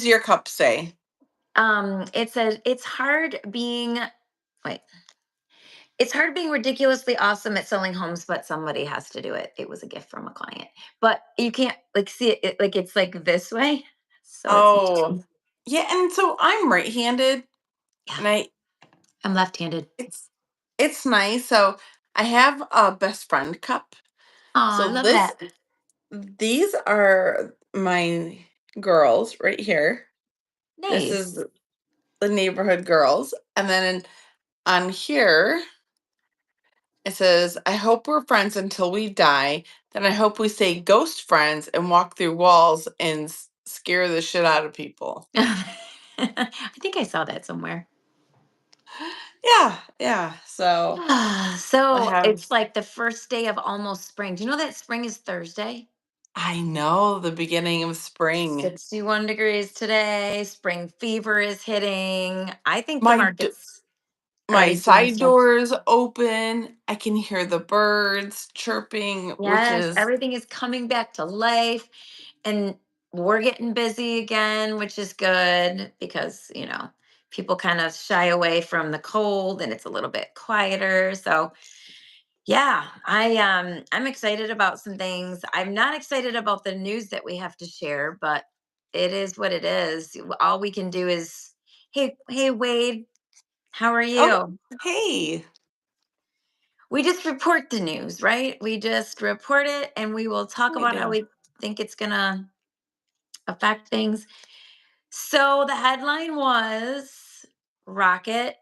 your cup say? It says it's hard being wait. It's hard being ridiculously awesome at selling homes, but somebody has to do it. It was a gift from a client. But you can't like see it like it's like this way. So it's Oh, yeah, and so I'm right-handed, yeah, and I'm left-handed. it's it's nice. So I have a best friend cup. Oh, I So love that. these are my girls right here. This is Nice. the neighborhood girls, and then on here it says, "I hope we're friends until we die. Then I hope we stay ghost friends and walk through walls and scare the shit out of people." I think I saw that somewhere. Yeah, yeah. So I So have, it's like the first day of almost spring. Do you know that spring is Thursday? I know the beginning of spring. 61 degrees today. Spring fever is hitting. I think the My market's my already doing side stuff. door is open. I can hear the birds chirping, which Yes, is everything is coming back to life. And we're getting busy again, which is good because, people kind of shy away from the cold and it's a little bit quieter. So yeah, I'm excited about some things. I'm not excited about the news that we have to share, but it is what it is. All we can do is, hey Wade, how are oh, you? hey, We just report the news, right? We just report it and we will talk we about how do. we think it's going to affect things. So the headline was Rocket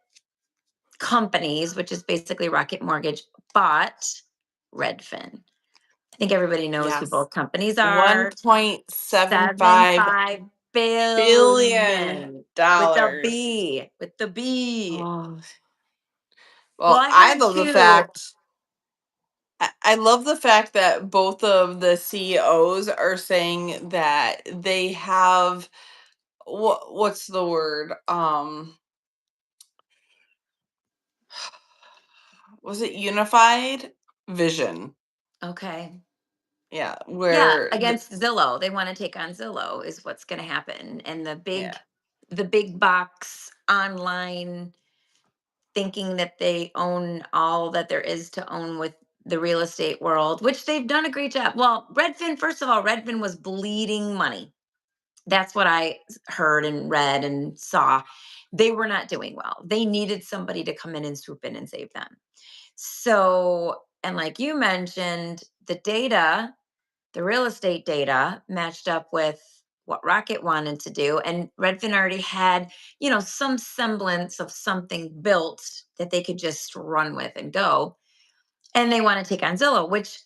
Companies, which is basically Rocket Mortgage, bought Redfin. I think everybody knows who Yes. both companies One are. point seven Seven five five billion billion with the dollars. B, with the B. Oh, Well, well, I I heard love the too. fact I love the fact that both of the CEOs are saying that they have what's the word? Was it unified vision? Okay. Yeah, Yeah, where against Zillow. They want to take on Zillow is what's going to happen. And yeah. the big box online thinking that they own all that there is to own with the real estate world, which they've done a great job. Well, Redfin, first of all, Redfin was bleeding money. That's what I heard and read and saw. They were not doing well. They needed somebody to come in and swoop in and save them. So, and like you mentioned, the real estate data matched up with what Rocket wanted to do. And Redfin already had, some semblance of something built that they could just run with and go. And they want to take on Zillow, which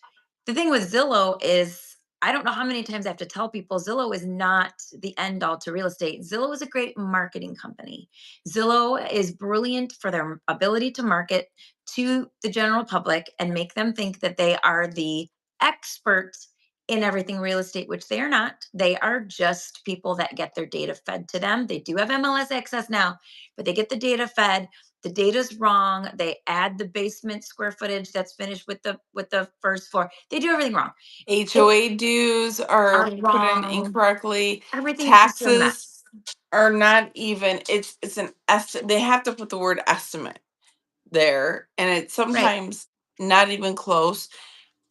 the thing with Zillow is I don't know how many times I have to tell people Zillow is not the end all to real estate. Zillow is a great marketing company. Zillow is brilliant for their ability to market to the general public and make them think that they are the experts in everything real estate, which they are not. They are just people that get their data fed to them. They do have MLS access now, but they get the data fed. The data's wrong. They add the basement square footage that's finished with the first floor. They do everything wrong. It HOA dues are are put in wrong. incorrectly. Everything's just a Taxes mess. are not even, it's an estimate. They have to put the word estimate there, and it's Right. sometimes not even close.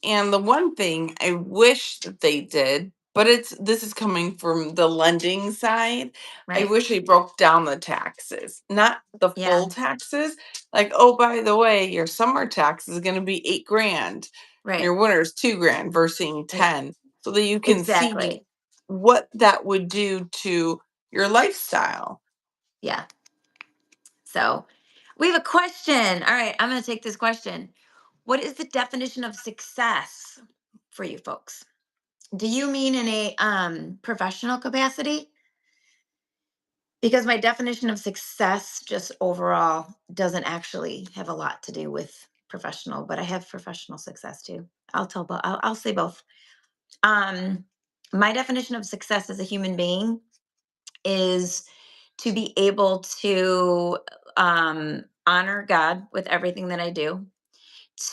And the one thing I wish that they did, but this is coming from the lending side. I Right. wish they broke down the taxes, not the Yeah. full taxes. Like, oh, by the way, your summer tax is going to be 8 grand. Right. Your winter is 2 grand versus Right. 10, so that you can see Exactly. what that would do to your lifestyle. Yeah. So we have a question. All right. I'm going to take this question. What is the definition of success for you folks? Do you mean in a professional capacity? Because my definition of success just overall doesn't actually have a lot to do with professional, but I have professional success too. I'll say both. Um, my definition of success as a human being is to be able to honor God with everything that I do,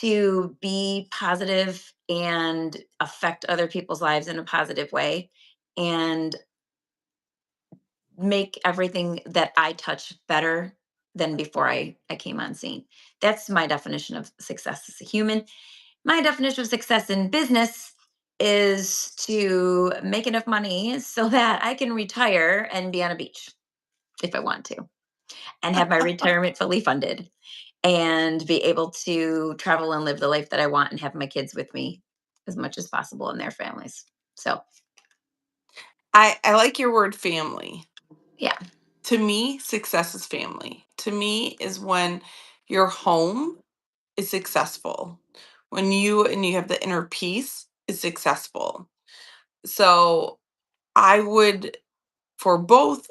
to be positive and affect other people's lives in a positive way, and make everything that I touch better than before I came on scene. That's my definition of success as a human. My definition of success in business is to make enough money so that I can retire and be on a beach if I want to, and have my retirement fully funded, and be able to travel and live the life that I want and have my kids with me as much as possible and their families. So, I like your word family. yeah, To me, success is family. To me is when your home is successful. When you have the inner peace is successful. So I would, for both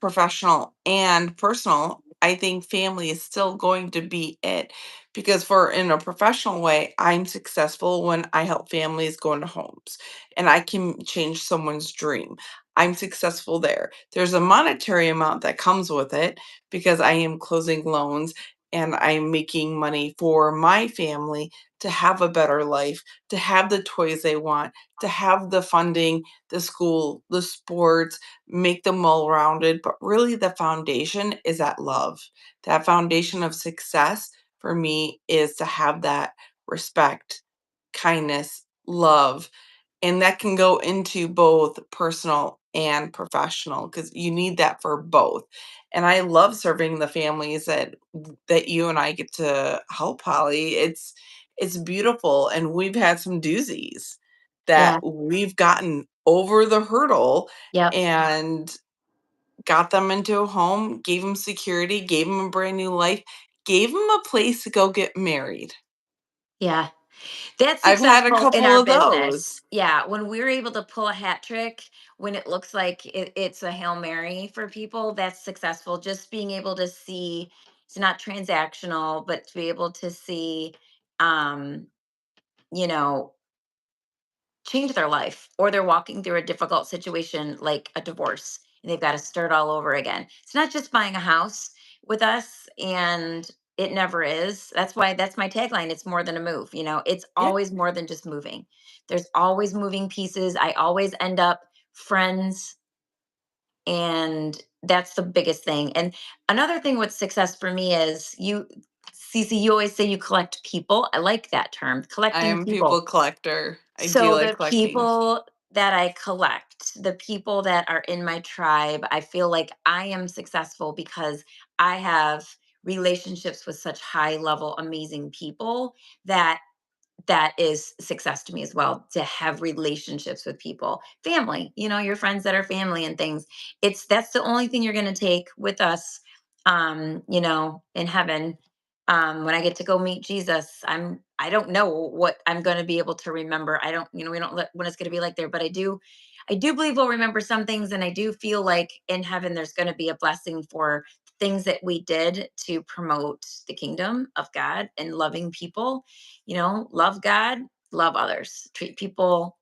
professional and personal, I think family is still going to be it, because for in a professional way, I'm successful when I help families go into homes and I can change someone's dream. I'm successful there. There's a monetary amount that comes with it because I am closing loans and I'm making money for my family to have a better life, to have the toys they want, to have the funding, the school, the sports, make them well rounded, but really the foundation is that love. That foundation of success for me is to have that respect, kindness, love, and that can go into both personal and professional because you need that for both. And I love serving the families that you and I get to help, Holly. It's beautiful, and we've had some doozies that yeah, we've gotten over the hurdle yep, and got them into a home, gave them security, gave them a brand new life, gave them a place to go get married. yeah. That's I've had a successful in couple our of business. those. Yeah, when we're able to pull a hat trick, when it looks like it's a Hail Mary for people, that's successful. Just being able to see, it's not transactional, but to be able to see, um, you know, change their life, or they're walking through a difficult situation like a divorce and they've got to start all over again. It's not just buying a house with us, and it never is. That's why that's my tagline. It's more than a move. It's Yeah, always more than just moving. There's always moving pieces. I always end up friends, and that's the biggest thing. And another thing with success for me is Cece, you always say you collect people. I like that term, I collecting am a people people. collector. I do So like the collecting. people that I collect, the people that are in my tribe, I feel like I am successful because I have relationships with such high level, amazing people that that is success to me as well, to have relationships with people, family, your friends that are family and things. That's the only thing you're going to take with us, in heaven. When I get to go meet Jesus, I don't know what I'm going to be able to remember. I don't, we don't let when it's going to be like there, but I do believe we'll remember some things, and I do feel like in heaven there's going to be a blessing for things that we did to promote the kingdom of God and loving people. Love God, love others, treat people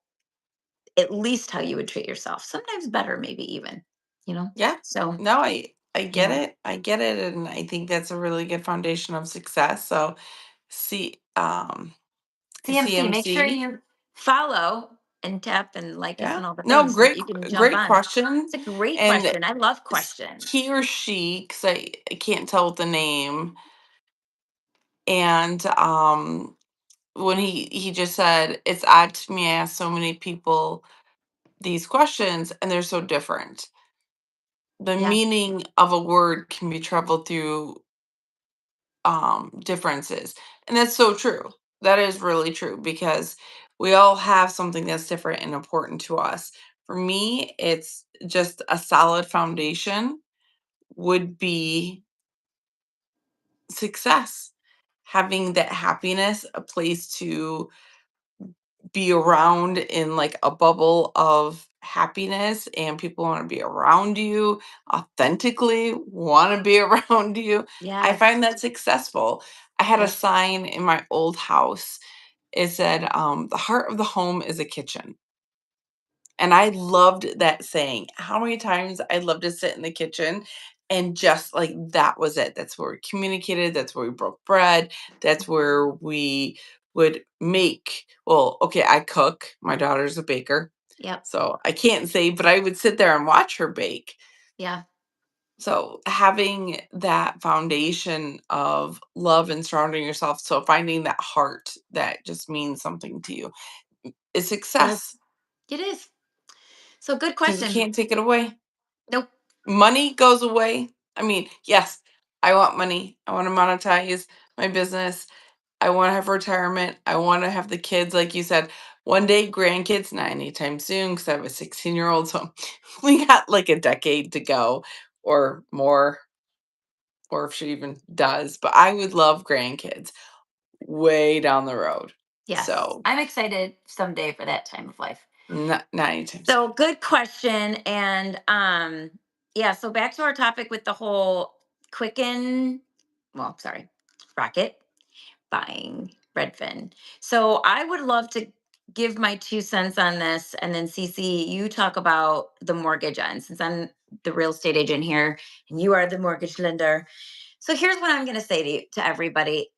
at least how you would treat yourself, sometimes better, maybe even, you know? Yeah. So, No, I get yeah. it. I get it, and I think that's a really good foundation of success. So, see, CMC, make sure CMC. you follow and tap and like us Yeah. and all the No, things so that great, you can jump great on. question. It's a great And question. I love questions. he or she, because I can't tell with the name, and when he just said, "It's odd to me. I ask so many people these questions, and they're so different." The Yeah. meaning of a word can be traveled through differences, and that's so true. That is really true because we all have something that's different and important to us. For me, it's just a solid foundation would be success, having that happiness, a place to be around in like a bubble of happiness, and people want to be around you, authentically want to be around you. I find Yes. that successful. I had a Yep. sign in my old house. It said, the heart of the home is a kitchen. And I loved that saying. How many times I love to sit in the kitchen and just like that was it. That's where we communicated. That's where we broke bread. That's where we would make, well, okay, I cook. My daughter's a baker. Yep. So I can't say, but I would sit there and watch her bake. Yeah. So having that foundation of love and surrounding yourself, so finding that heart that just means something to you is Does. success It is. So good because you question. can't take it away. Nope. Money goes away. I mean, yes, I want money. I want to monetize my business. I want to have retirement. I want to have the kids, like you said, one day grandkids, not anytime soon, because I have a 16-year-old. So we got like a decade to go or more, or if she even does. But I would love grandkids way down the road. Yes. So I'm excited someday for that time of life. not anytime soon. So good question. And yeah, so back to our topic with the whole Quicken, well, sorry, Rocket buying Redfin. So I would love to give my 2 cents on this, and then CC, you talk about the mortgage end, since I'm the real estate agent here and you are the mortgage lender. So here's what I'm going to say to everybody.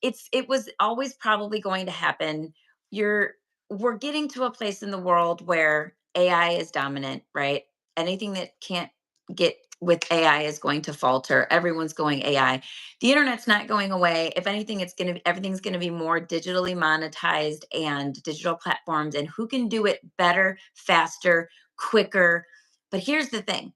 It was always probably going to happen. You're We're getting to a place in the world where AI is dominant, right? Anything that can't get with AI is going to falter. Everyone's going AI. The internet's not going away. If anything, everything's going to be more digitally monetized and digital platforms, and who can do it better, faster, quicker. But here's the thing,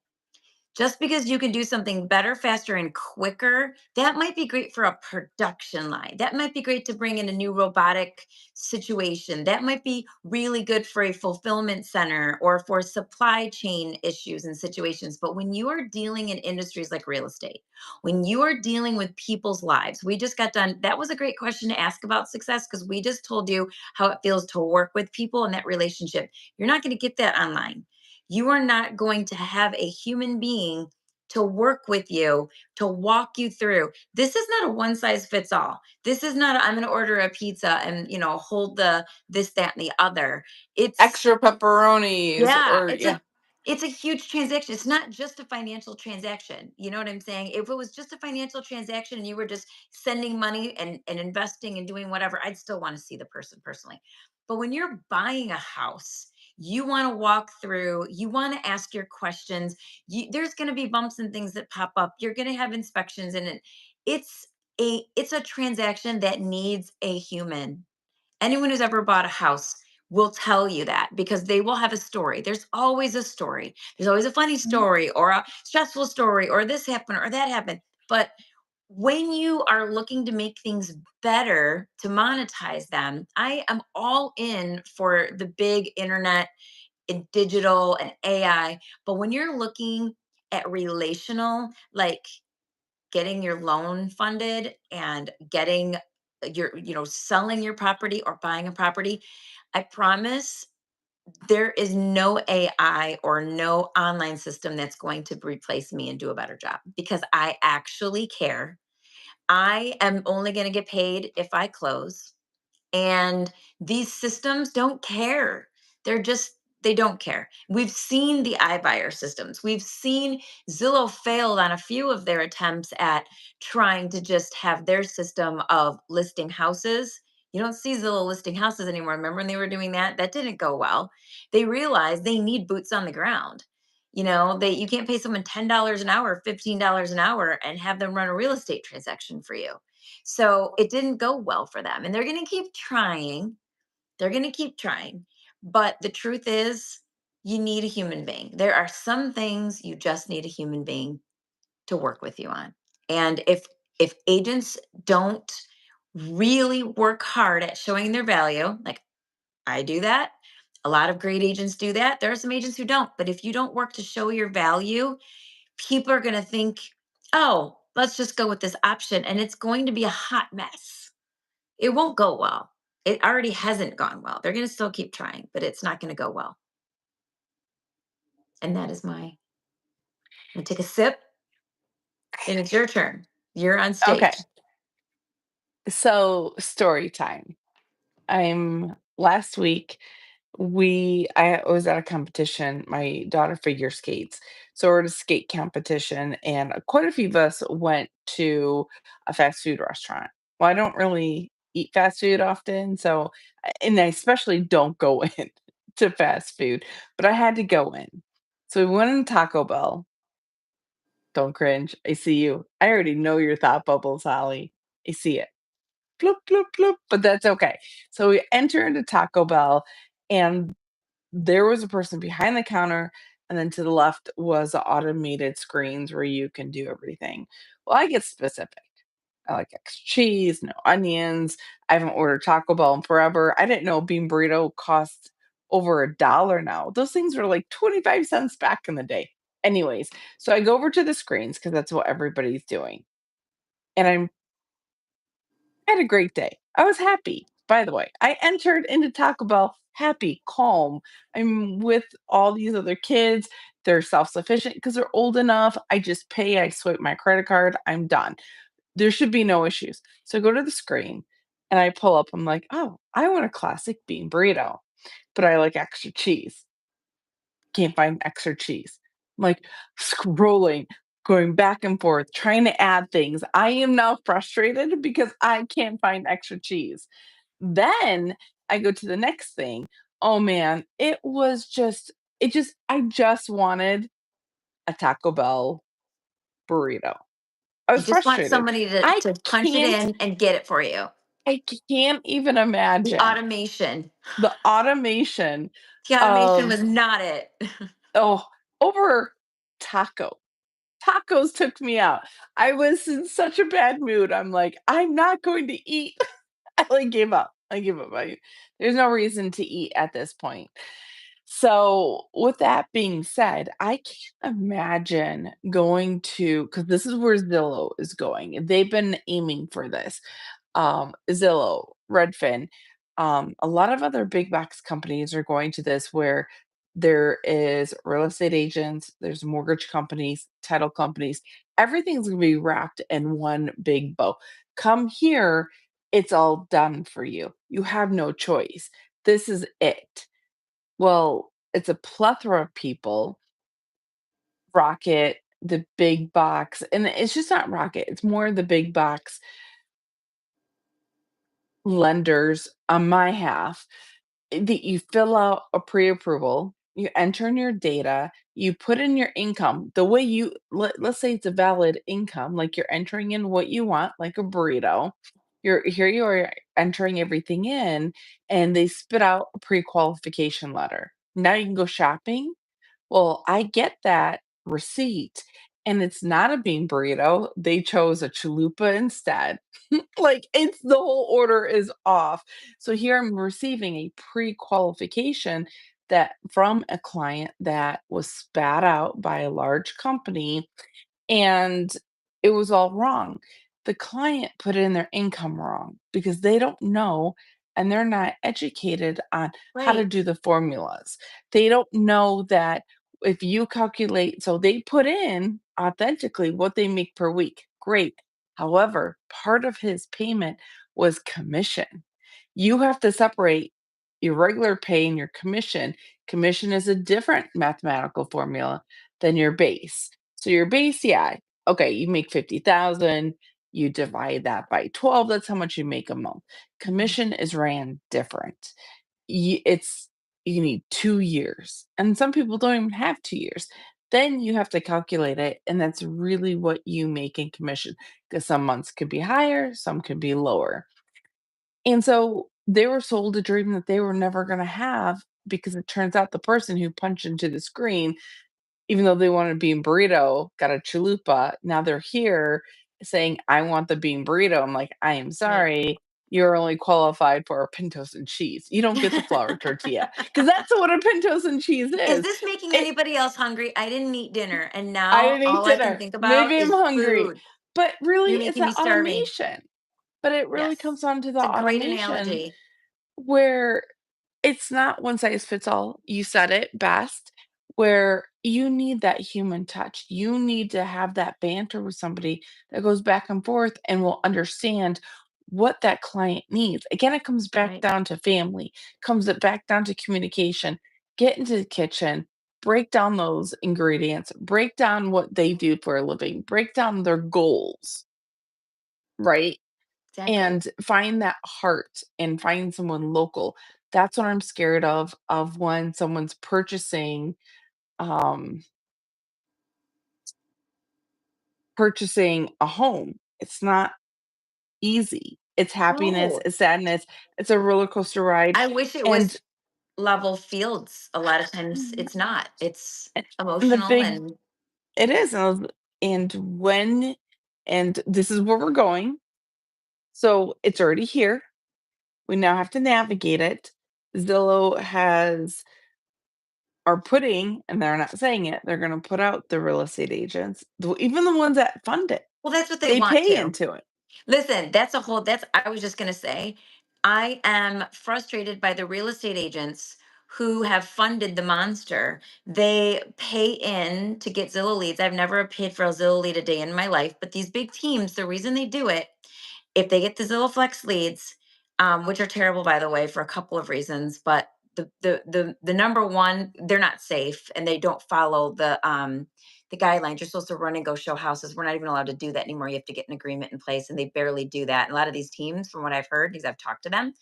just because you can do something better, faster, and quicker, that might be great for a production line. That might be great to bring in a new robotic situation. That might be really good for a fulfillment center or for supply chain issues and situations. But when you are dealing in industries like real estate, when you are dealing with people's lives, we just got done. That was a great question to ask about success, because we just told you how it feels to work with people in that relationship. You're not going to get that online. You are not going to have a human being to work with you, to walk you through. This is not a one size fits all. This is not I'm going to order a pizza and, hold the this, that, and the other. It's Extra pepperonis, Yeah, or yeah, it's a huge transaction. It's not just a financial transaction. You know what I'm saying? If it was just a financial transaction and you were just sending money and investing and doing whatever, I'd still want to see the person personally. But when you're buying a house, you want to walk through, you want to ask your questions. There's going to be bumps and things that pop up. You're going to have inspections, and it's it's a transaction that needs a human. Anyone who's ever bought a house will tell you that, because they will have a story. There's always a story. There's always a funny mhm, story or a stressful story or this happened or that happened. But when you are looking to make things better to monetize them, I am all in for the big internet and digital and AI. But when you're looking at relational, like getting your loan funded and getting selling your property or buying a property, I promise there is no AI or no online system that's going to replace me and do a better job, because I actually care. I am only going to get paid if I close. And these systems don't care. They're just, they don't care. We've seen the iBuyer systems. We've seen Zillow failed on a few of their attempts at trying to just have their system of listing houses. You don't see Zillow listing houses anymore. Remember when they were doing that? That didn't go well. They realized they need boots on the ground. You can't pay someone $10 an hour, $15 an hour, and have them run a real estate transaction for you. So it didn't go well for them. And they're going to keep trying. They're going to keep trying. But the truth is, you need a human being. There are some things you just need a human being to work with you on. And if agents don't really work hard at showing their value, like I do that, a lot of great agents do that. There are some agents who don't. But if you don't work to show your value, people are going to think, oh, let's just go with this option. And it's going to be a hot mess. It won't go well. It already hasn't gone well. They're going to still keep trying, but it's not going to go well. And that is my, I'm going to take a sip, and it's your turn. You're on okay. stage. So story time. I'm last week I was at a competition. My daughter figure skates. So we're at a skate competition and quite a few of us went to a fast food restaurant. Well, I don't really eat fast food often, so and I especially don't go in. to fast food, but I had to go in. So we went in Taco Bell. Don't cringe. I see you. I already know your thought bubbles, Holly. I see it. Bloop, bloop, bloop, but that's okay. So we enter into Taco Bell, and there was a person behind the counter, and then to the left was the automated screens where you can do everything. Well, I get specific. I like extra cheese, no onions. I haven't ordered Taco Bell in forever. I didn't know bean burrito costs over $1 now. Those things were like 25 cents back in the day. Anyways, so I go over to the screens because that's what everybody's doing. And I had a great day. I was happy, by the way. I entered into Taco Bell happy, calm. I'm with all these other kids. They're self-sufficient because they're old enough. I just pay, I swipe my credit card, I'm done. There should be no issues. So I go to the screen and I pull up, I'm like, "Oh, I want a classic bean burrito, but I like extra cheese." Can't find extra cheese. I'm like scrolling, going back and forth, trying to add things. I am now frustrated because I can't find extra cheese. Then I go to the next thing. Oh man, I just wanted a Taco Bell burrito. I You was just want frustrated. somebody to I punch it can't in and get it for you. I can't even The imagine automation. the automation The automation of, was not it. oh, over taco. Tacos took me out. I was in such a bad mood. I'm like, "I'm not going to eat." I, like, gave up. I gave up. There's no reason to eat at this point. So, with that being said, I can't imagine going to, because this is where Zillow is going. They've been aiming for this. Zillow, Redfin, a lot of other big box companies are going to this where there is real estate agents, there's mortgage companies, title companies. Everything's going to be wrapped in one big bow. Come here, it's all done for you. You have no choice. This is it. Well, it's a plethora of people. Rocket, the big box, and it's just not Rocket. It's more the big box lenders on my half that you fill out a pre-approval, you enter in your data, you put in your income the way let's say it's a valid income, like you're entering in what you want, like a burrito. You are entering everything in, and they spit out a pre-qualification letter. Now you can go shopping. Well, I get that receipt, and it's not a bean burrito. They chose a chalupa instead. Like, it's the whole order is off. So here I'm receiving a pre-qualification that from a client that was spat out by a large company, and it was all wrong. The client put in their income wrong because they don't know and they're not educated on how to Right. do the formulas. They don't know that if you calculate, so they put in authentically what they make per week. Great. However, part of his payment was commission. You have to separate your regular pay and your commission. Commission is a different mathematical formula than your base. So your base, yeah, okay, you make 50,000, you divide that by 12, that's how much you make a month. Mhm. Commission is ran different. It's you need 2 years, and some people don't even have 2 years. Then you have to calculate it, and that's really what you make in commission, because some months could be higher, some could be lower. And so they were sold a dream that they were never gonna have, because it turns out the person who punched into the screen, even though they wanted a bean burrito, got a chalupa. Now they're here saying, "I want the bean burrito." I'm like, "I am Right. sorry, you're only qualified for a pintos and cheese. You don't get the flour tortilla, because that's what a pintos and cheese Is is." this making It anybody else hungry? I didn't eat dinner, and I now didn't eat all I can dinner. think about Maybe I'm is hungry, food. but really, You're it's making me that starving. automation. But it really comes Yes. down to the It's a great automation analogy. where it's not one size fits all. You said it best, where you need that human touch. You need to have that banter with somebody that goes back and forth and will understand what that client needs. Again, it comes back Right. down to family, comes it back down to communication. Get into the kitchen, break down those ingredients, break down what they do for a living, break down their goals, right? Exactly. And find that heart and find someone local. That's what I'm scared of when someone's um, purchasing a home. It's not easy. It's happiness, No, it's sadness, it's a roller coaster ride, I wish it and was level fields. A lot of times it's not. It's and the emotional big and it is, and when and this is where we're going. So, it's already here. We now have to navigate it. Zillow has are putting, and they're not saying it, they're gonna put out the real estate agents, even the ones that fund it. well, that's what they They want pay to. into it. Listen, that's I was just going to say, I am frustrated by the real estate agents who have funded the monster. They pay in to get Zillow leads. I've never paid for a Zillow lead a day in my life, but these big teams, the reason they do it, if they get the Zillow Flex leads, which are terrible by the way for a couple of reasons, but the number one, they're not safe and they don't follow the guidelines. You're supposed to run and go show houses. We're not even allowed to do that anymore. You have to get an agreement in place, and they barely do that. And a lot of these teams, from what I've heard, because I've talked to them,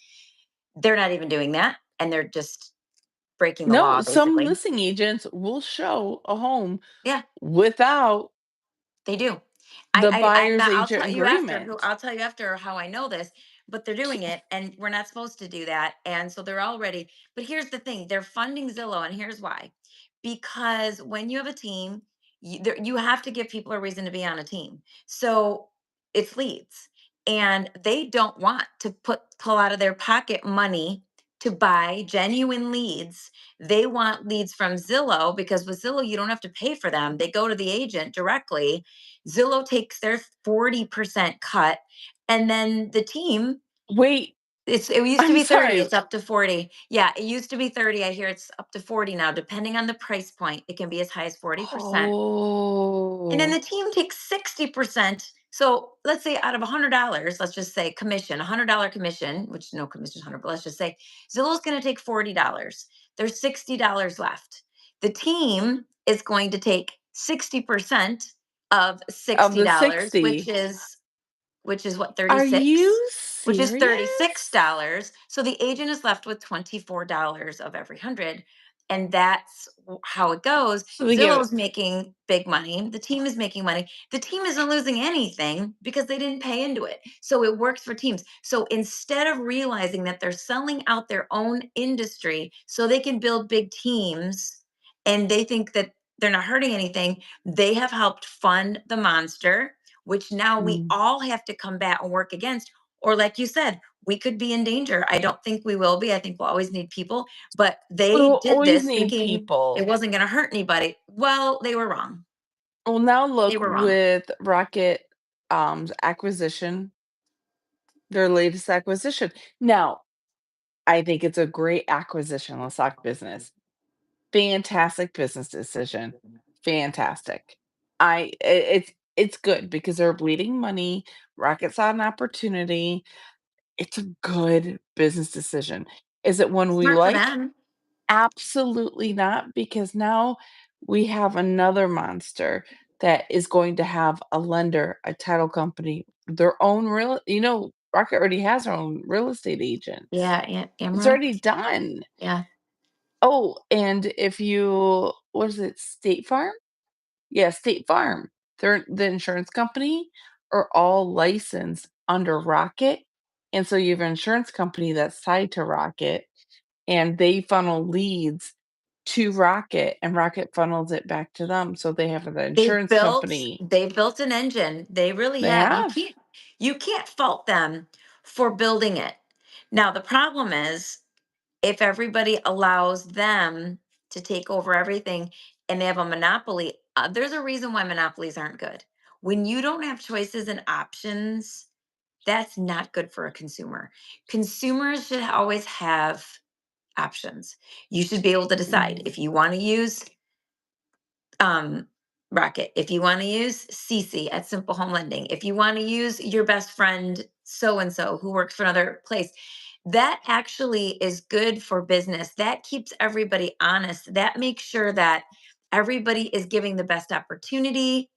they're not even doing that, and they're just breaking the No, law, some basically. listing agents will show a home Yeah, without they do. the I'm buyer's not. agent agreement. I'll tell you after how I know this. But they're doing it, and we're not supposed to do that. And so they're already. But here's the thing: they're funding Zillow, and here's why. Because when you have a team, you have to give people a reason to be on a team. So it's leads, and they don't want to pull out of their pocket money to buy genuine leads. They want leads from Zillow because with Zillow you don't have to pay for them. They go to the agent directly. Zillow takes their 40% cut, and then the team, Wait, it used to I'm be 30, sorry. it's up to 40. Yeah, it used to be 30. I hear it's up to 40 now, depending on the price point. It can be as high as 40%. And then Oh, the team takes 60%. So let's say out of $100, let's just say commission, $100 commission, which no commission is 100, but let's just say Zillow's going to take $40. There's $60 left. The team is going to take 60% of of the $60, 60. which is what, Are 36, you which is serious? $36. So the agent is left with $24 of every 100. And that's how it goes. So they get Zillow's making big money. The team is making money. The team isn't losing anything because they didn't pay into it. So it works for teams. So instead of realizing that they're selling out their own industry so they can build big teams and they think that they're not hurting anything, they have helped fund the monster, which now we mm, all have to combat and work against. Or, like you said, we could be in danger. I don't think we will be. I think we'll always need people, but they we'll did always this need thinking it people. wasn't going to hurt anybody. Well, they were wrong. Well, now They look were wrong. with Rocket acquisition, their latest acquisition. Now, I think it's a great acquisition. Let's talk business. Fantastic business decision. Fantastic. It's good because they're bleeding money. Rocket saw an opportunity. It's a good business decision. Is it one we Smart for like? them. Absolutely not, because now we have another monster that is going to have a lender, a title company, their own Rocket already has their own real estate agents. Yeah, It's Amara. already done. Yeah. Oh, and if you what is it, State Farm? Yeah, State Farm. They're the insurance company are all licensed under Rocket, and so you have an insurance company that's tied to Rocket, and they funnel leads to Rocket, and Rocket funnels it back to them, so they have the insurance company. They've built an engine. They really They have. have. You can't fault them for building it. Now the problem is if everybody allows them to take over everything and they have a monopoly, there's a reason why monopolies aren't good. When you don't have choices and options, that's not good for a consumer. Consumers should always have options. You should be able to decide Mm. if you want to use um, Rocket, if you want to use CC at Simple Home Lending, if you want to use your best friend so and so who works for another place, that actually is good for business. That keeps everybody honest. That makes sure that everybody is giving the best opportunity.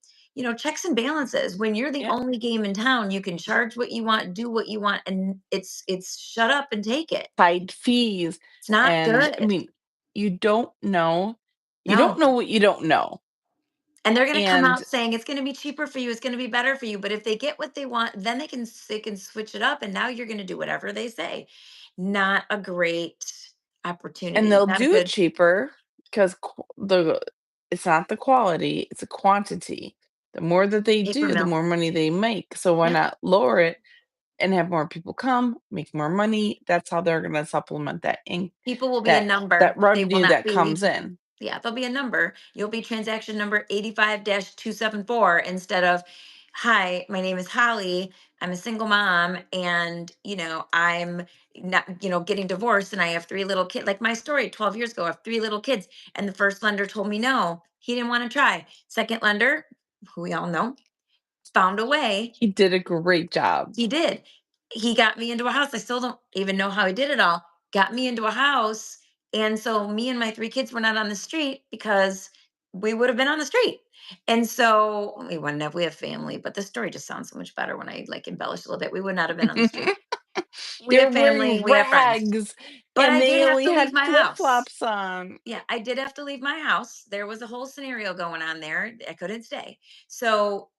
checks and balances. When you're the Yeah. only game in town, you can charge what you want, do what you want, and it's shut up and take it. Tied fees, It's not and I good. mean, you don't know you don't No. know what you don't know, And they're going to come and out saying it's going to be cheaper for you, it's going to be better for you, but if they get what they want, then they can switch it up and now you're going to do whatever they say. Not a great opportunity. they'll Not a do it good cheaper 'cause it's not the quality, it's a quantity. The more that they paper do, the mill. more money they make, so why Yeah. not lower it and have more people come, make more money? That's how they're gonna supplement People will be a that number. They will revenue not that be, comes in. yeah, there'll be a number. You'll be transaction number 85-274 instead of, hi, my name is Holly. I'm a single mom and, I'm not, getting divorced and I have three little kids. Like my story 12 years ago, I have three little kids. And the first lender told me no, he didn't want to try. Second lender, who we all know, found a way. He did a great job. He did. He got me into a house. I still don't even know how he did it all. Got me into a house. And so me and my three kids were not on the street because we would have been on the street. And so we wouldn't have, we have family, but the story just sounds so much better when I like embellish a little bit. We would not have been on the street. We They have were wearing family, we have friends. rags, But and I they did have only to leave had my house. flip-flops on. Yeah, I did have to leave my house. There was a whole scenario going on there. I couldn't stay. So,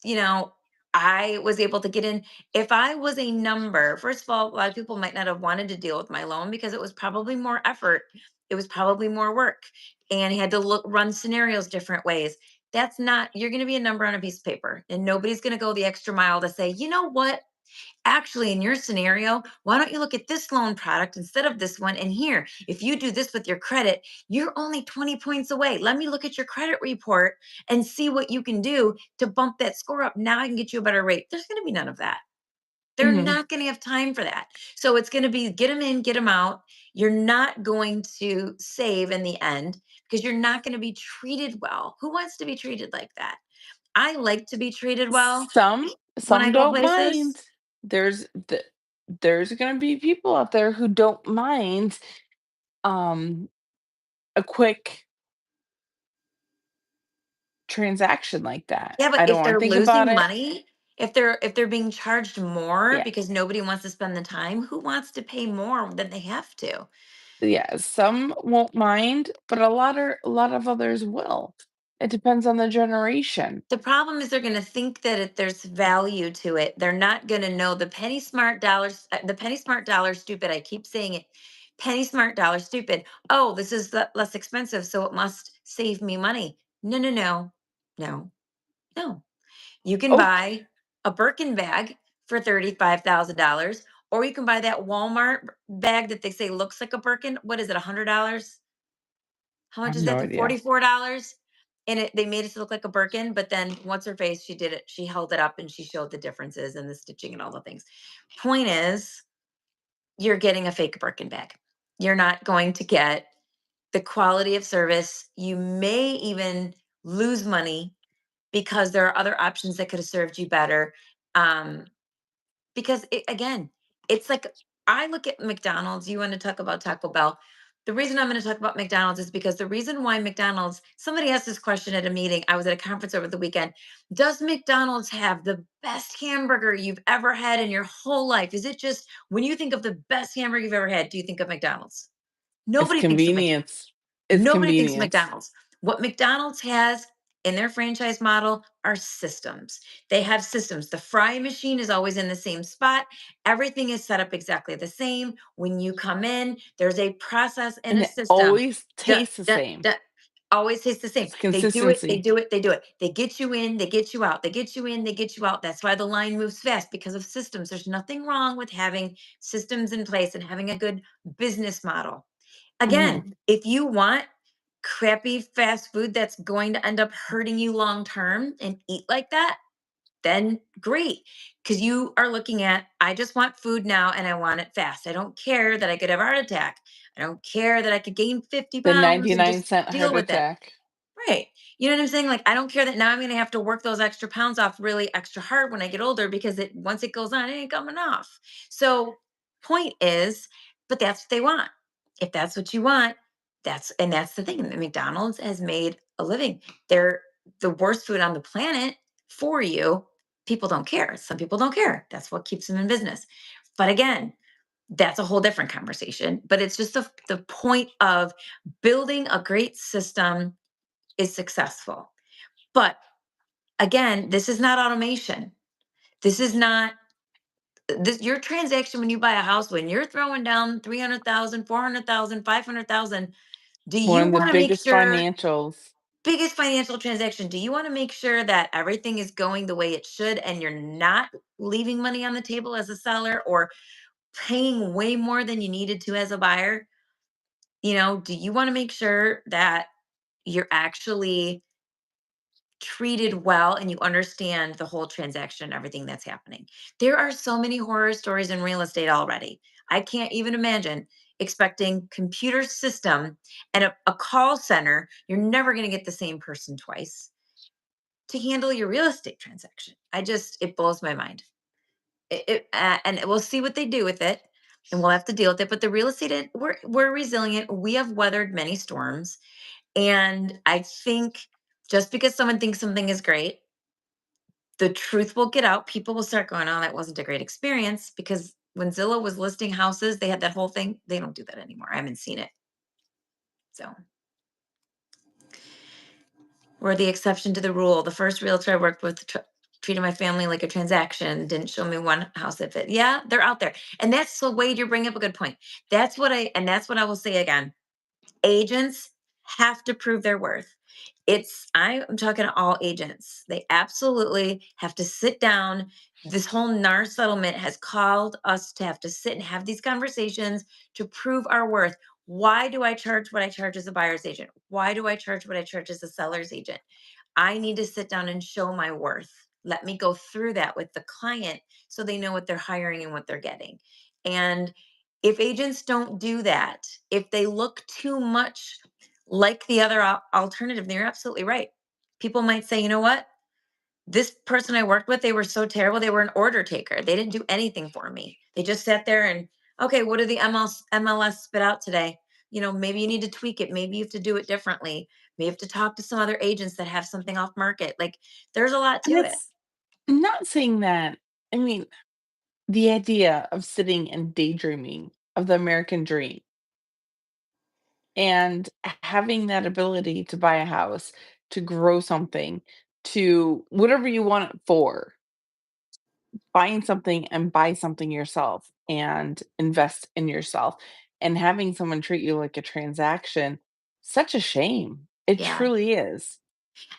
you know, I was able to get in. If I was a number, first of all, a lot of people might not have wanted to deal with my loan because it was probably more effort. It was probably more work. And he had to run scenarios different ways. That's not, you're going to be a number on a piece of paper. And nobody's going to go the extra mile to say, you know what? Actually, in your scenario, why don't you look at this loan product instead of this one? And here, if you do this with your credit, you're only 20 points away. Let me look at your credit report and see what you can do to bump that score up. Now I can get you a better rate. There's going to be none of that. They're Mhm. not going to have time for that. So it's going to be get them in, get them out. You're not going to save in the end because you're not going to be treated well. Who wants to be treated like that? I like to be treated well when I Some go don't places. mind. There's the there's gonna be people out there who don't mind, um, a quick transaction like that. Yeah, but I don't if wanna they're think about losing it. money, if they're being charged more Yeah. because nobody wants to spend the time, who wants to pay more than they have to? Yeah, some won't mind, but a lot of others will. It depends on the generation. The problem is they're going to think that there's value to it. They're not going to know the penny smart dollars, the penny smart dollar stupid. I keep saying it. Penny smart dollar stupid. Oh, this is less expensive, so it must save me money. No, no, no, no, no. You can Oh, buy a Birkin bag for $35,000, or you can buy that Walmart bag that they say looks like a Birkin. What is it, $100? How I much have is no that? idea. $44? And they made it to look like a Birkin, but then what's her face? She did it. She held it up and she showed the differences and the stitching and all the things. Point is, you're getting a fake Birkin bag. You're not going to get the quality of service. You may even lose money because there are other options that could have served you better. Um, because again, it's like I look at McDonald's. You want to talk about Taco Bell. The reason I'm going to talk about McDonald's is because the reason why McDonald's, somebody asked this question at a meeting. I was at a conference over the weekend. Does McDonald's have the best hamburger you've ever had in your whole life? Is it just when you think of the best hamburger you've ever had, do you think of McDonald's? It's Nobody thinks of McDonald's. convenience. It's Nobody thinks convenience. McDonald's. What McDonald's has in their franchise model are systems. They have systems. The fry machine is always in the same spot. Everything is set up exactly the same. When you come in, there's a process and And a it system. always Duh, tastes the duh, same. duh. Always tastes the same. It's They do it, they consistency. do it, they do it. They get you in, they get you out. They get you in, they get you out. That's why the line moves fast because of systems. There's nothing wrong with having systems in place and having a good business model. Again, Mhm. if you want crappy fast food that's going to end up hurting you long term and eat like that, then great. Because you are looking at, I just want food now and I want it fast. I don't care that I could have a heart attack. I don't care that I could gain 50 The pounds and just 99-cent deal heart with it. attack. Right. You know what I'm saying? Like, I don't care that now I'm going to have to work those extra pounds off really extra hard when I get older because once it goes on, it ain't coming off. So, point is, but that's what they want. If that's what you want, that's the thing. The McDonald's has made a living. They're the worst food on the planet. for you, people don't care. Some people don't care. That's what keeps them in business. But again, that's a whole different conversation. But it's just the point of building a great system is successful. But again, this is not automation. This is not this your transaction when you buy a house, when you're throwing down 300,000, 400,000, 500,000. Do One you of the want to make biggest sure financials. biggest financial transaction, do you want to make sure that everything is going the way it should and you're not leaving money on the table as a seller or paying way more than you needed to as a buyer? Do you want to make sure that you're actually treated well and you understand the whole transaction, everything that's happening? There are so many horror stories in real estate already. I can't even imagine expecting computer system and a call center. You're never going to get the same person twice to handle your real estate transaction. It blows my mind. And we'll see what they do with it, and we'll have to deal with it. But the real estate, we're resilient. We have weathered many storms, and I think just because someone thinks something is great, the truth will get out. People will start going, "Oh, that wasn't a great experience," because when Zillow was listing houses, they had that whole thing. They don't do that anymore. I haven't seen it, so. We're the exception to the rule. The first realtor I worked with treated my family like a transaction, didn't show me one house that fit. Yeah, they're out there. And that's so Wade, you're bringing up a good point. That's what I will say again. Agents have to prove their worth. I'm talking to all agents. They absolutely have to sit down. This whole NAR settlement has called us to have to sit and have these conversations to prove our worth. Why do I charge what I charge as a buyer's agent? Why do I charge what I charge as a seller's agent? I need to sit down and show my worth. Let me go through that with the client so they know what they're hiring and what they're getting. And if agents don't do that, if they look too much like the other alternative, they're absolutely right. People might say, you know what? This person I worked with, they were so terrible. They were an order taker. They didn't do anything for me. They just sat there and, okay, what did the MLS spit out today? Maybe you need to tweak it. Maybe you have to do it differently. Maybe you have to talk to some other agents that have something off market. Like there's a lot And to it. it's not saying that. I mean, the idea of sitting and daydreaming of the American dream and having that ability to buy a house, to grow something, to whatever you want it for, buying something and buy something yourself and invest in yourself and having someone treat you like a transaction, such a shame. It Yeah. truly is.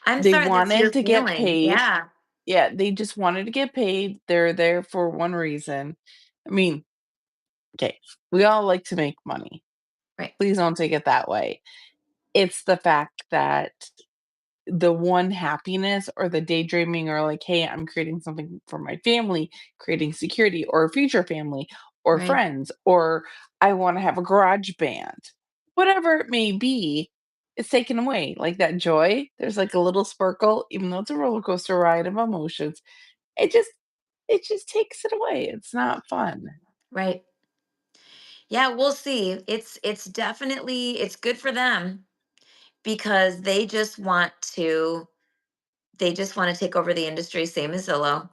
I'm They sorry that's your wanted to get feeling. paid. Yeah. Yeah, they just wanted to get paid. They're there for one reason. I mean, okay, we all like to make money. Right. Please don't take it that way. It's the fact that the one happiness or the daydreaming or like, hey, I'm creating something for my family, creating security or a future family or Right. friends, or I want to have a garage band, whatever it may be, it's taken away. Like that joy, there's like a little sparkle, even though it's a roller coaster ride of emotions. It just it just takes it away. It's not fun. Right. Yeah, we'll see. It's definitely it's good for them because they just want to take over the industry, same as Zillow.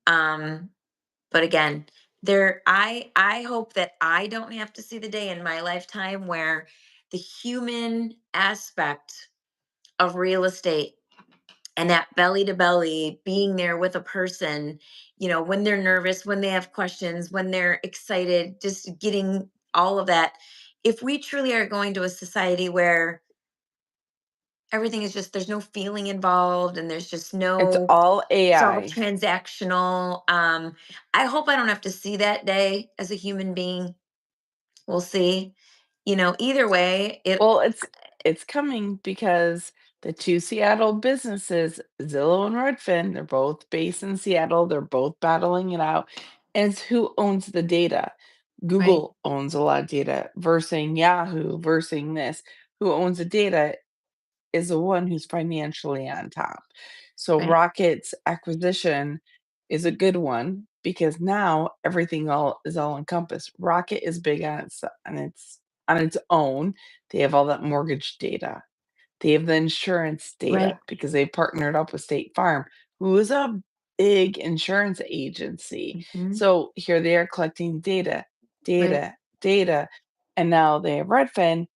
Um, but again, I hope that I don't have to see the day in my lifetime where the human aspect of real estate and that belly to belly being there with a person, when they're nervous, when they have questions, when they're excited, just getting all of that. If we truly are going to a society where everything is just there's no feeling involved and there's just It's no all it's all AI. transactional. I hope I don't have to see that day as a human being. We'll see. Either way, Well, it's coming because the 2 Seattle businesses, Zillow and Redfin, they're both based in Seattle, they're both battling it out, and it's who owns the data. right, Google owns a lot of data versus Yahoo versus this. Who owns the data is the one who's financially on top. So right, Rocket's acquisition is a good one because now everything all is all encompassed. Rocket is big on its own. They have all that mortgage data. They have the insurance data right, because they partnered up with State Farm. who is a big insurance agency. Mhm. So here they are collecting data, Right. data, data, and now they have Redfin.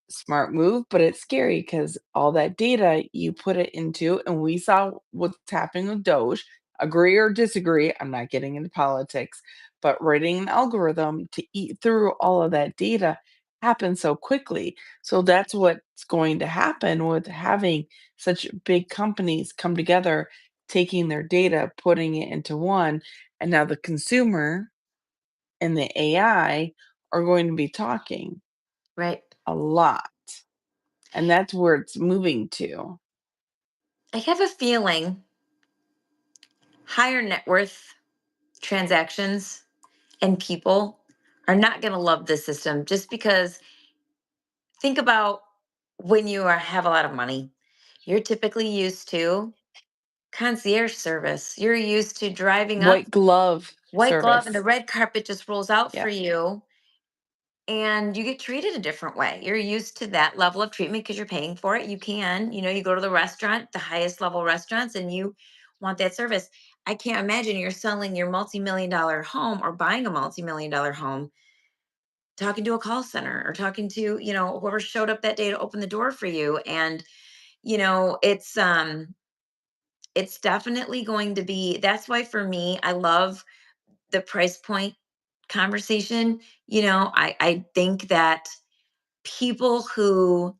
Smart move, but it's scary because all that data you put it into, and we saw what's happening with Doge. Agree or disagree, I'm not getting into politics, but writing an algorithm to eat through all of that data happens so quickly. So that's what's going to happen with having such big companies come together, taking their data, putting it into one, and now the consumer and the AI are going to be talking Right. a lot. And that's where it's moving to. I have a feeling higher net worth transactions and people are not going to love this system just because think about when have a lot of money. You're typically used to concierge service. You're used to driving up, White glove white glove, and the service. red carpet just rolls out for Yeah. you and you get treated a different way. You're used to that level of treatment because you're paying for it. You go to the restaurant, the highest level restaurants, and you want that service. I can't imagine you're selling your multi-million dollar home or buying a multi-million dollar home, talking to a call center or talking to, whoever showed up that day to open the door for you. And, it's definitely going to be, that's why for me, I love the price point conversation. I think that people who,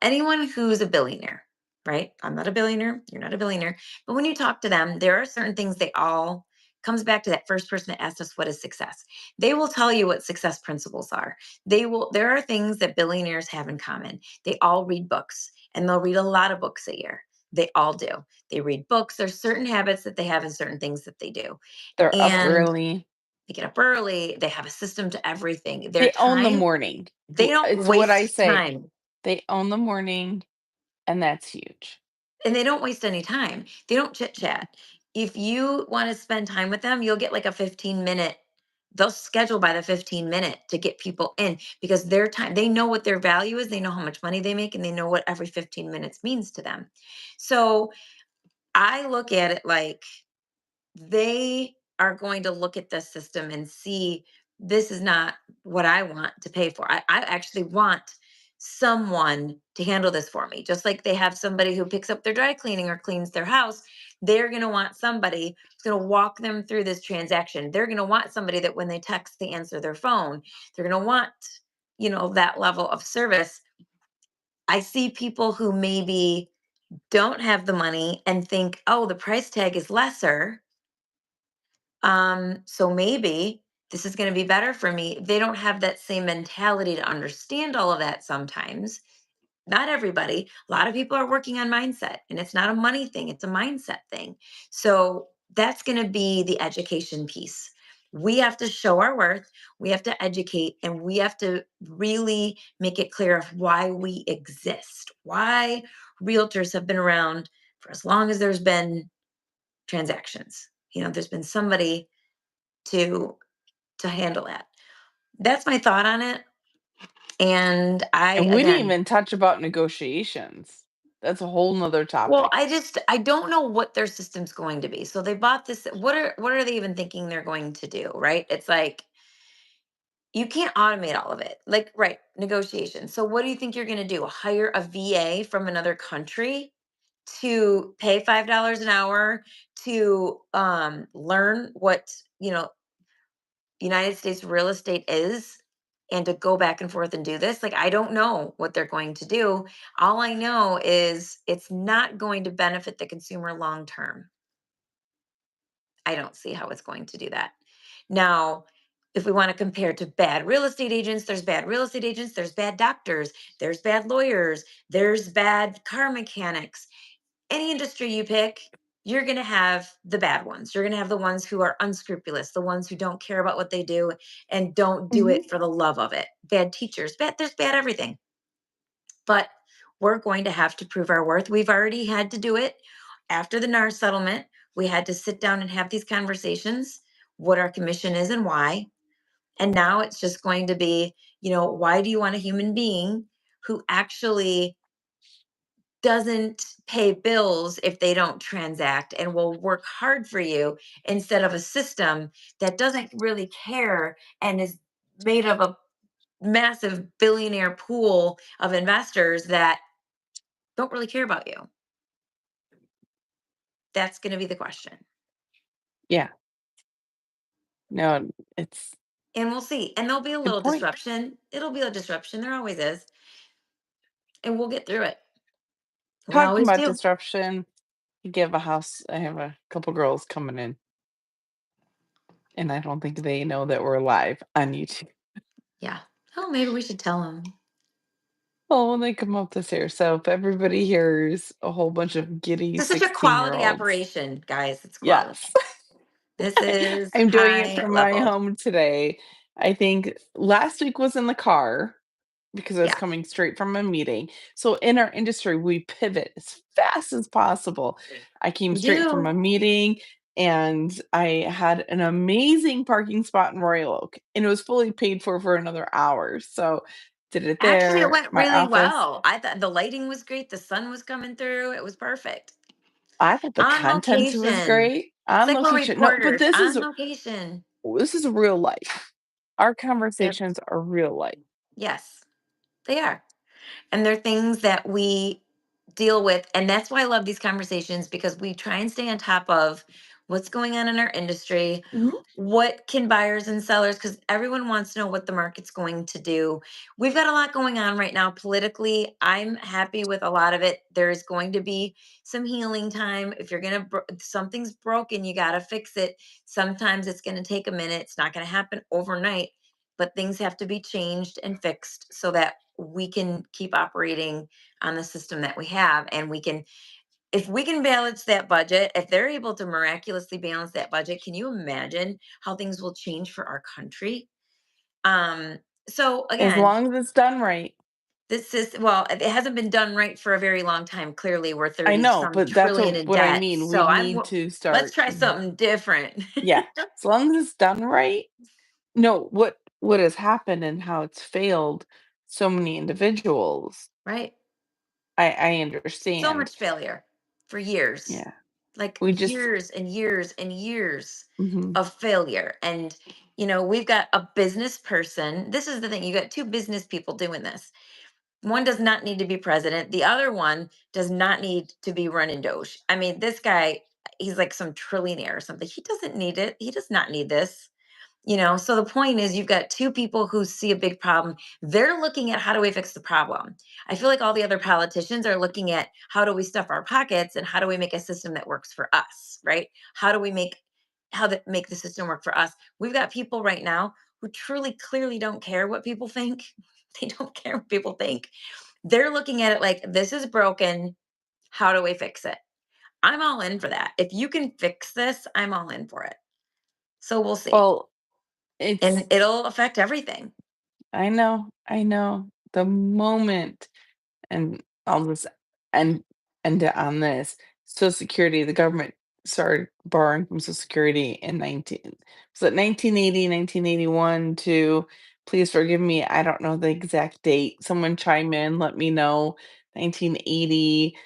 anyone who's a billionaire, right? I'm not a billionaire, you're not a billionaire. But when you talk to them, there are certain things they all comes back to that first person that asked us what is success. They will tell you what success principles are. There are things that billionaires have in common. They all read books and they'll read a lot of books a year. They all do. They read books. There's certain habits that they have and certain things that they do. They're up And early. they get up early. They have a system to everything. Their They own the time, morning. they don't It's what I waste say. time. They own the morning, and that's huge. And they don't waste any time. They don't chit chat. If you want to spend time with them, you'll get like a 15-minute. They'll schedule by the 15-minute to get people in because their time, they know what their value is, they know how much money they make, and they know what every 15 minutes means to them. So I look at it like they are going to look at this system and see this is not what I want to pay for. I actually want someone to handle this for me. Just like they have somebody who picks up their dry cleaning or cleans their house, they're going to want somebody who's going to walk them through this transaction. They're going to want somebody that when they text, they answer their phone. They're going to want, that level of service. I see people who maybe don't have the money and think, oh, the price tag is lesser, so maybe this is going to be better for me. They don't have that same mentality to understand all of that sometimes. Not everybody. A lot of people are working on mindset, and it's not a money thing, it's a mindset thing. So that's going to be the education piece. We have to show our worth, we have to educate, and we have to really make it clear of why we exist, why realtors have been around for as long as there's been transactions. There's been somebody to handle that. That's my thought on it. And I And we didn't again, even touch about negotiations. That's a whole nother well, topic. I don't know what their system's going to be. So they bought this. What are they even thinking they're going to do? Right? It's like you can't automate all of it. Like, right, negotiation. So what do you think you're going to do? Hire a VA from another country to pay $5 an hour to learn what United States real estate is and to go back and forth and do this. Like, I don't know what they're going to do. All I know is it's not going to benefit the consumer long term. I don't see how it's going to do that. Now, if we want to compare to bad real estate agents, there's bad real estate agents, there's bad doctors, there's bad lawyers, there's bad car mechanics. Any industry you pick, you're going to have the bad ones. You're going to have the ones who are unscrupulous, the ones who don't care about what they do and don't do Mhm. it for the love of it. Bad teachers, there's bad everything. But we're going to have to prove our worth. We've already had to do it after the NAR settlement. We had to sit down and have these conversations, what our commission is and why. And now it's just going to be, why do you want a human being who actually doesn't pay bills if they don't transact and will work hard for you instead of a system that doesn't really care and is made of a massive billionaire pool of investors that don't really care about you. That's going to be the question. Yeah. No, it's And we'll see. And there'll be a good little point. disruption. It'll be a disruption. There always is. And we'll get through it. We Talking always about do. disruption, I have a couple girls coming in, and I don't think they know that we're live on YouTube. Yeah. Oh, maybe we should tell them. Well, when they come up the stairs. So if everybody hears a whole bunch of giddy This is such a 16-year-olds year quality olds, operation, guys. It's quality. yes. This is I'm doing it high from my level. home today. I think last week was in the car because I was Yeah. coming straight from a meeting. So in our industry, we pivot as fast as possible. I came We straight from do. a meeting and I had an amazing parking spot in Royal Oak and it was fully paid for another hour. So did it Actually, it there, went my really office. well. I thought the lighting was great. The sun was coming through. It was perfect. I thought the On content was location. great It's on like we're location. No, but reporters on location. this is real life. Our Yep. conversations are real life. Yes, they are. And they're things that we deal with. And that's why I love these conversations because we try and stay on top of what's going on in our industry, Mhm. what can buyers and sellers, because everyone wants to know what the market's going to do. We've got a lot going on right now politically. I'm happy with a lot of it. There's going to be some healing time. If you're going to, something's broken, you got to fix it. Sometimes it's going to take a minute. It's not going to happen overnight, but things have to be changed and fixed so that we can keep operating on the system that we have. And we can, if we can balance that budget, if they're able to miraculously balance that budget, can you imagine how things will change for our country? um so As again, long as it's done right. this is, well, it hasn't been done right for a very long time. Clearly we're I 30 know, some but that's trillion in what I debt, mean. We so need to let's start try something different. yeah. As long as it's done right. No, what has happened and how it's failed so many individuals, Right. I So understand. much failure for years, Yeah. like We just years and years and years mhm. of failure. And we've got a business person. This is the thing, you got two business people doing this. One does not need to be president, the other one does not need to be running Doge. I mean, this guy, he's like some trillionaire or something. He doesn't need it. He does not need this. So the point is, you've got two people who see a big problem. They're looking at how do we fix the problem. I feel like all the other politicians are looking at how do we stuff our pockets and how do we make a system that works for us, right? How do we make the system work for us? We've got people right now who truly clearly don't care what people think. They don't care what people think. They're looking at it like this is broken. How do we fix it? I'm all in for that. If you can fix this, I'm all in for it. So we'll see. Well, it's And it'll affect everything. I know. The moment and I'll just end end it on this. Social Security, the government started borrowing from Social Security in 1980, 1981 to please forgive me, I don't know the exact date. Someone chime in, let me know. 1980,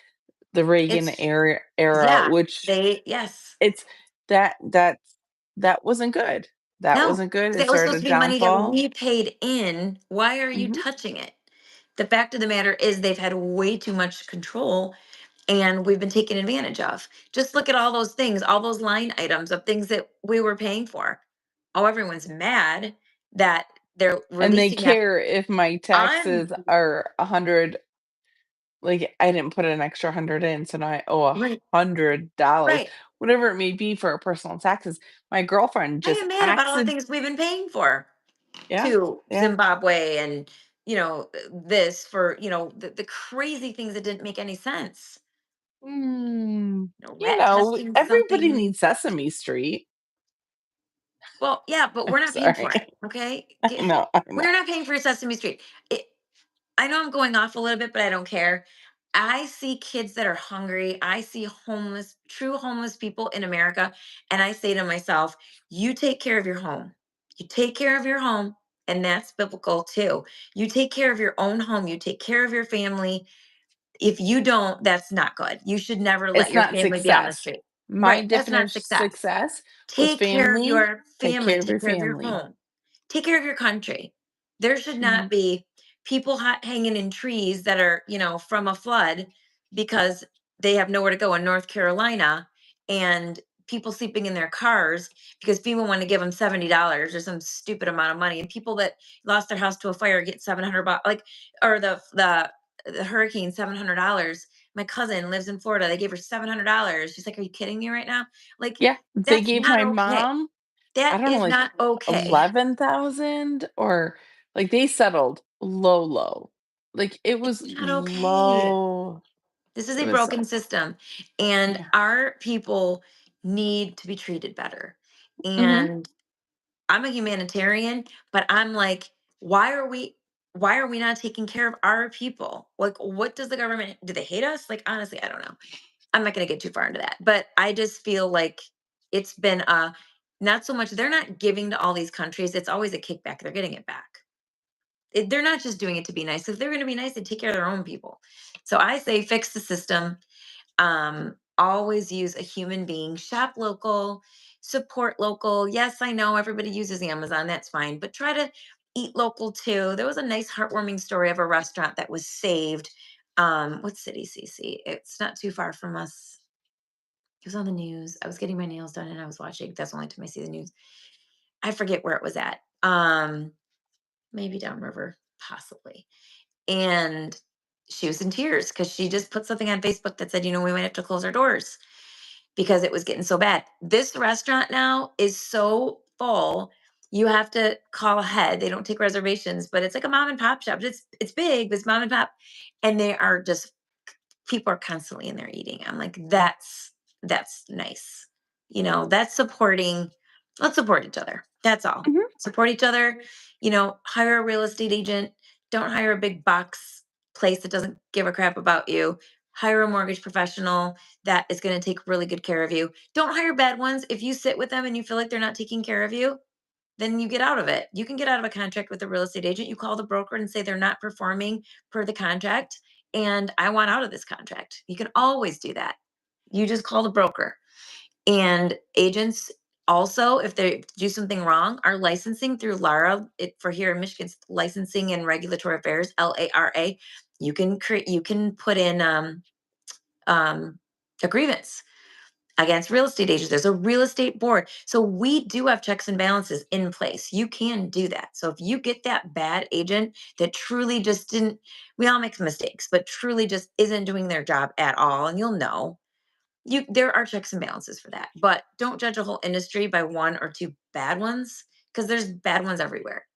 the Reagan It's era, yeah, which they yes. it's that that that wasn't good. That No, wasn't good. It that was started supposed a to be money that downfall. we paid in. Why are you Mhm. touching it? The fact of the matter is they've had way too much control and we've been taken advantage of. Just look at all those things, all those line items of things that we were paying for. Oh, everyone's mad that they're And they releasing that. care if my I'm taxes are 100, like, I didn't put an extra 100 in, so now I owe right, $100, right. whatever it may be for personal taxes. My girlfriend I just am mad about all the accident things we've been paying for. yeah, To yeah. Zimbabwe and this for the crazy things that didn't make any sense. Rat testing Everybody something. needs Sesame Street. Well, yeah, but I'm we're not paying sorry. for it. Okay, I know. we're not paying for Sesame Street. It, I know I'm going off a little bit, but I don't care. I see kids that are hungry. I see homeless, true homeless people in America. And I say to myself, you take care of your home. You take care of your home. And that's biblical too. You take care of your own home. You take care of your family. If you don't, that's not good. You should never let It's your not family be on the success. street. My Right, that's not definition of success. success was Take care of family, your take family, care of your take care of your family. home, take care of your country. There should Mhm. not be people hanging in trees that are, from a flood because they have nowhere to go in North Carolina, and people sleeping in their cars because FEMA want to give them $70 or some stupid amount of money, and people that lost their house to a fire get 700 bucks, like, or the hurricane, $700. My cousin lives in Florida. They gave her $700. She's like, "Are you kidding me right now?" Like, Yeah, they that's gave not my okay. mom, I That don't know, is like not okay. 11,000, or like they settled low, low. Like it was It's not okay. low. This is It a was broken so system, and yeah. our people need to be treated better. Mhm. And I'm a humanitarian, but I'm like, why are we why are we not taking care of our people? Like, what does the government, do they hate us? Like, honestly, I don't know. I'm not going to get too far into that, but I just feel like it's been not so much, they're not giving to all these countries, it's always a kickback. They're getting it back. They're not just doing it to be nice. If they're going to be nice, they take care of their own people. So I say fix the system. Always use a human being. Shop local, support local. Yes, I know everybody uses Amazon. That's fine, but try to eat local too. There was a nice, heartwarming story of a restaurant that was saved. What city, CC? It's not too far from us. It was on the news. I was getting my nails done and I was watching. That's the only time I see the news. I forget where it was at. Maybe downriver, possibly. And she was in tears because she just put something on Facebook that said, we might have to close our doors because it was getting so bad. This restaurant now is so full. You have to call ahead. They don't take reservations, but it's like a mom and pop shop. It's big, but it's mom and pop. And they are just, people are constantly in there eating. I'm like, that's nice. That's supporting. Let's support each other. That's all. Mhm. Support each other. Hire a real estate agent. Don't hire a big box place that doesn't give a crap about you. Hire a mortgage professional that is going to take really good care of you. Don't hire bad ones. If you sit with them and you feel like they're not taking care of you, then you get out of it. You can get out of a contract with a real estate agent. You call the broker and say they're not performing per the contract and I want out of this contract. You can always do that. You just call the broker. And agents also, if they do something wrong, are licensing through LARA. For here in Michigan, it's licensing and regulatory affairs, LARA. You can put in um, a grievance against real estate agents. There's a real estate board. So we do have checks and balances in place. You can do that. So if you get that bad agent that truly just didn't, we all make mistakes, but truly just isn't doing their job at all, and you'll know, there are checks and balances for that. But don't judge a whole industry by one or two bad ones because there's bad ones everywhere.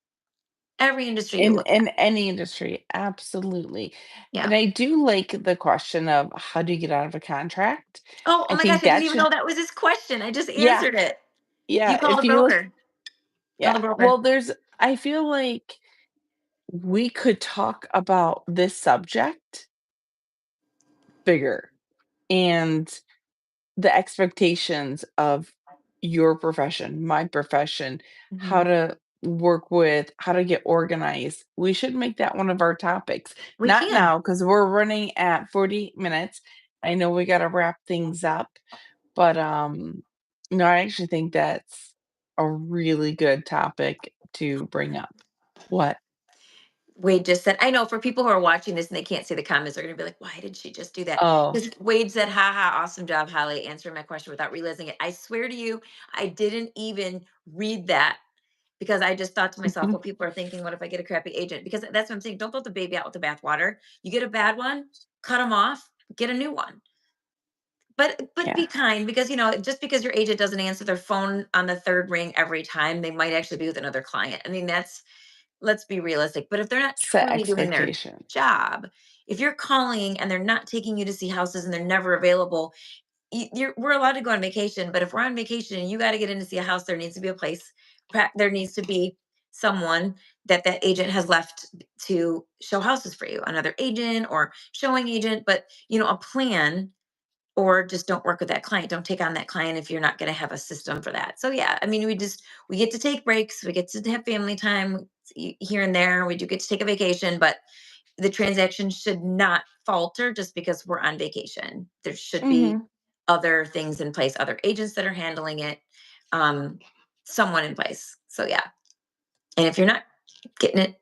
Every industry you In look at. any industry, absolutely. Yeah. And I do like the question of how do you get out of a contract? Oh I my gosh, think I didn't that even should know that was his question. I just yeah, answered it. You yeah, call the if you look broker. Call the yeah. broker. Well, I feel like we could talk about this subject bigger, and the expectations of your profession, my profession, how Mhm. to work with, how to get organized. We should make that one of our topics. We Not can. now, because we're running at 40 minutes. I know we got to wrap things up, but no, I actually think that's a really good topic to bring up. What? Wade just said, I know for people who are watching this and they can't see the comments, they're going to be like, why did she just do that? Oh, Because Wade said, ha ha, awesome job, Holly, answering my question without realizing it. I swear to you, I didn't even read that because I just thought to myself, well, people are thinking, what if I get a crappy agent? Because that's what I'm saying. Don't throw the baby out with the bathwater. You get a bad one, cut them off, get a new one. But yeah. be kind because just because your agent doesn't answer their phone on the third ring every time, they might actually be with another client. I mean, let's be realistic. But if they're not Set truly doing their expectation. job, if you're calling and they're not taking you to see houses and they're never available, we're allowed to go on vacation. But if we're on vacation and you got to get in to see a house, there needs to be a place. There needs to be someone that agent has left to show houses for you, another agent or showing agent. But a plan, or just don't work with that client. Don't take on that client if you're not going to have a system for that. So yeah, I mean, we get to take breaks, we get to have family time here and there. We do get to take a vacation, but the transaction should not falter just because we're on vacation. There should be Mhm. other things in place, other agents that are handling it, um, someone in place. So yeah. And if you're not getting it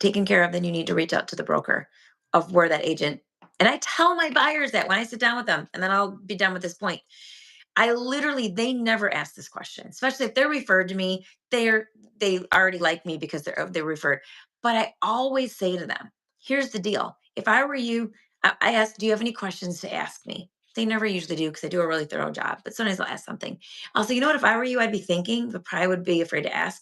taken care of, then you need to reach out to the broker of where that agent. And I tell my buyers that when I sit down with them, and then I'll be done with this point. I literally, they never ask this question, especially if they're referred to me. They already like me because they're referred. But I always say to them, here's the deal. If I were you, I ask, do you have any questions to ask me? They never usually do because I do a really thorough job. But sometimes I'll ask something. I'll say, you know what? If I were you, I'd be thinking, but probably would be afraid to ask.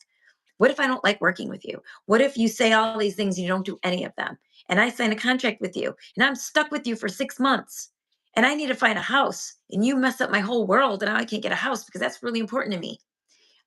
What if I don't like working with you? What if you say all these things and you don't do any of them? And I sign a contract with you and I'm stuck with you for 6 months and I need to find a house and you mess up my whole world and now I can't get a house because that's really important to me.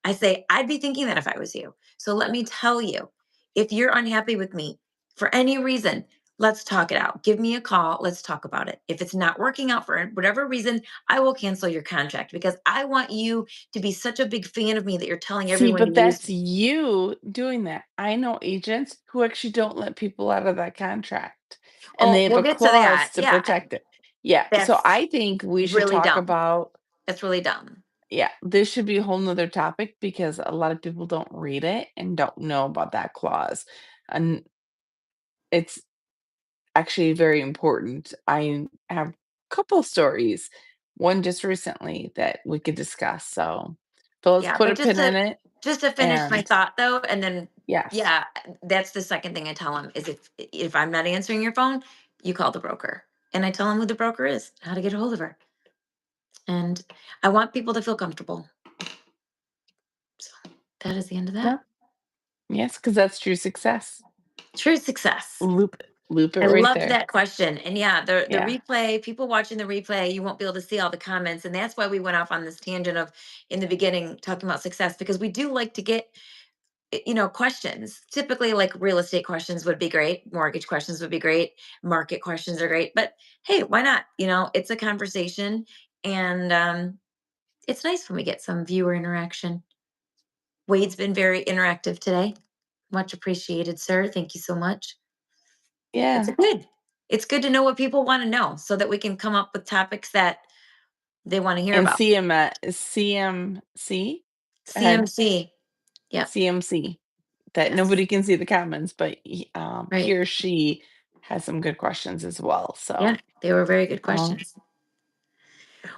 I say, I'd be thinking that if I was you. So let me tell you, if you're unhappy with me for any reason, let's talk it out. Give me a call. Let's talk about it. If it's not working out for whatever reason, I will cancel your contract because I want you to be such a big fan of me that you're telling See, everyone to but use that's me. you doing that. I know agents who actually don't let people out of that contract, and Oh, they have we'll a get to clause that. to Yeah, protect it. Yeah, so that's I think we should really talk dumb. about, That's really dumb. yeah, this should be a whole nother topic because a lot of people don't read it and don't know about that clause. And it's actually very important. I have a couple stories, one just recently that we could discuss. So let's Yeah, put but a pin in it. just to finish my And thought though, and then yes, yeah, that's the second thing I tell them is if I'm not answering your phone, you call the broker. And I tell them who the broker is, how to get a hold of her. And I want people to feel comfortable. So that is the end of that. no, yes, because that's true success. True success. Loop it I right loved there. that question. And yeah, the Yeah. replay, people watching the replay, you won't be able to see all the comments. And that's why we went off on this tangent of in the beginning talking about success because we do like to get questions. Typically like real estate questions would be great, mortgage questions would be great, market questions are great. But hey, why not? It's a conversation and it's nice when we get some viewer interaction. Wade's been very interactive today. Much appreciated, sir. Thank you so much. It's Yeah. good. It's good to know what people want to know so that we can come up with topics that they want to hear And about. CMC had CMC. Yep. CMC that Yes. nobody can see the comments, but he Right. or she has some good questions as well. Yeah. So, They were very good um, questions.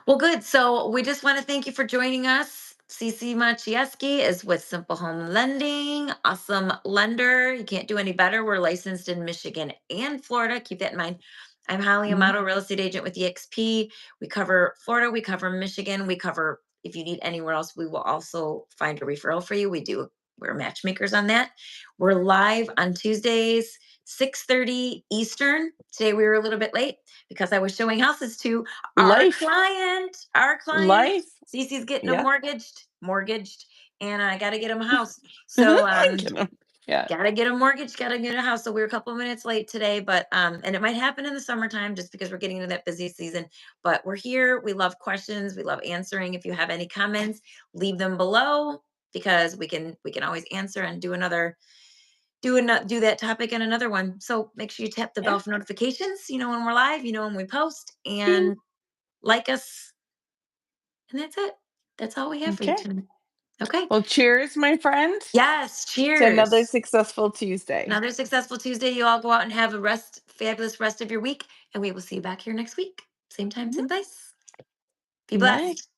Well, good. So we just want to thank you for joining us. CC Machieski is with Simple Home Lending. Awesome lender. You can't do any better. We're licensed in Michigan and Florida. Keep that in mind. I'm Holly mhm, Amato, real estate agent with EXP. We cover Florida, we cover Michigan, we cover if you need anywhere else, we will also find a referral for you. We're matchmakers on that. We're live on Tuesdays, 6:30 Eastern. Today we were a little bit late because I was showing houses to life, our client, life. Cece's getting them Yeah. mortgaged, and I got to get them a house. So, I get 'em. Yeah. gotta get a mortgage, gotta get a house. So we were a couple of minutes late today, but and it might happen in the summertime just because we're getting into that busy season. But we're here. We love questions. We love answering. If you have any comments, leave them below because we can always answer and do that topic in another one. So make sure you tap the Yeah. bell for notifications. You know when we're live. You know when we post, Bing. and like us. And that's it. That's all we have for you Okay. tonight. Okay. Well, cheers, my friend, Yes. to another Cheers. successful Tuesday. Another successful Tuesday. You all go out and have a fabulous rest of your week. And we will see you back here next week. Same time, Mhm. same place. Be Bye. blessed.